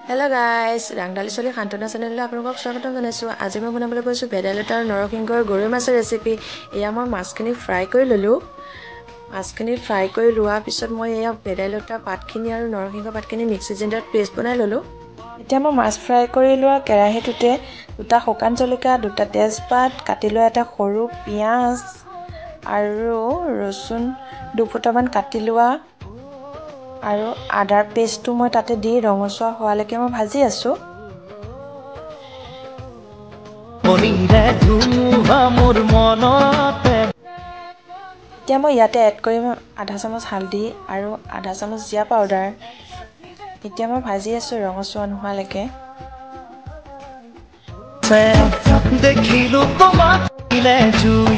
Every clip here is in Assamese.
Hello guys, Rangdali Soli Khantona channel le আপোনালোকক স্বাগতম জনাইছো। আজি মই বনাবলৈ গৈছো ভেদাইলতা আৰু নৰসিংহৰ গৰৈ মাছৰ ৰেচিপি। এয়া মই মাছখিনি ফ্ৰাই কৰি ললো। মাছখিনি ফ্ৰাই কৰি লোৱা পিছত মই এয়া ভেদাইলতা পাতখিনি আৰু নৰসিংহ পাতখিনি মিক্সি জাৰত পেষ্ট বনাই ললো। এতিয়া মই মাছ ফ্ৰাই কৰি লোৱা কেৰাহীটোতে দুটা শুকান জলকীয়া, দুটা তেজপাত, কাটি লোৱা এটা সৰু পিয়াজ আৰু ৰসুন দুফুটামান কাটি লোৱা আৰু আদাৰ পেষ্টটো মই তাতে দি ৰঙচুৱা হোৱালৈকে মই ভাজি আছো। এতিয়া মই ইয়াতে এড কৰিম আধা চামুচ হালধি আৰু আধা চামুচ জিৰা পাউডাৰ। এতিয়া মই ভাজি আছো ৰঙচুৱা নোহোৱালৈকে। দেখিলো তোমাক জুই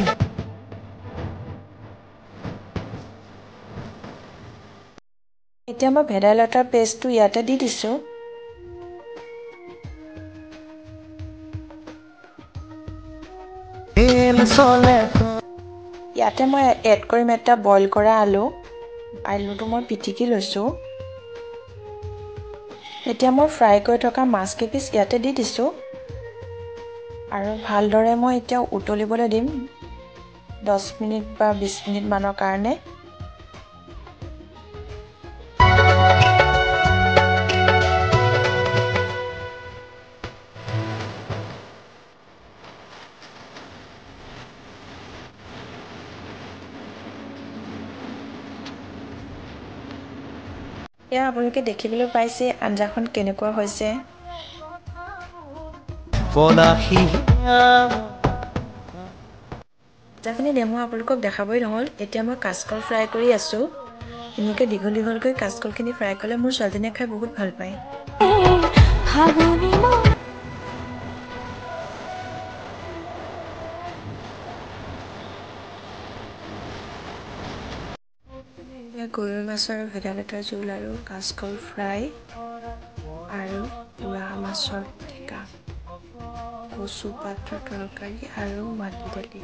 এতিয়া মই ভেদাইলতাৰ পেষ্টটো ইয়াতে দি দিছো। ইয়াতে মই এড কৰিম এটা বইল কৰা আলু। আলুটো মই পিটিকি লৈছো। এতিয়া মই ফ্ৰাই কৰি থকা মাছ কেইপিচ ইয়াতে দি দিছো আৰু ভালদৰে মই এতিয়া উতলিবলৈ দিম 10 মিনিট বা 20 মিনিট মানৰ কাৰণে। এয়া আপোনালোকে দেখিবলৈ পাইছে আঞ্জাখন কেনেকুৱা হৈছে। আঞ্জাখিনি ডেমো আপোনালোকক দেখাবই নহ'ল। এতিয়া মই কাচকল ফ্ৰাই কৰি আছো। এনেকৈ দীঘল দীঘলকৈ কাচকলখিনি ফ্ৰাই কৰিলে মোৰ ছোৱালীজনীয়ে খাই বহুত ভাল পায়। গৰৈ মাছৰ ভেদাইলতাৰ জোল আৰু কাচকল ফ্ৰাই আৰু পোৰা মাছৰ পিটিকা, কচু পাতৰ তৰকাৰী আৰু মাটি দালি।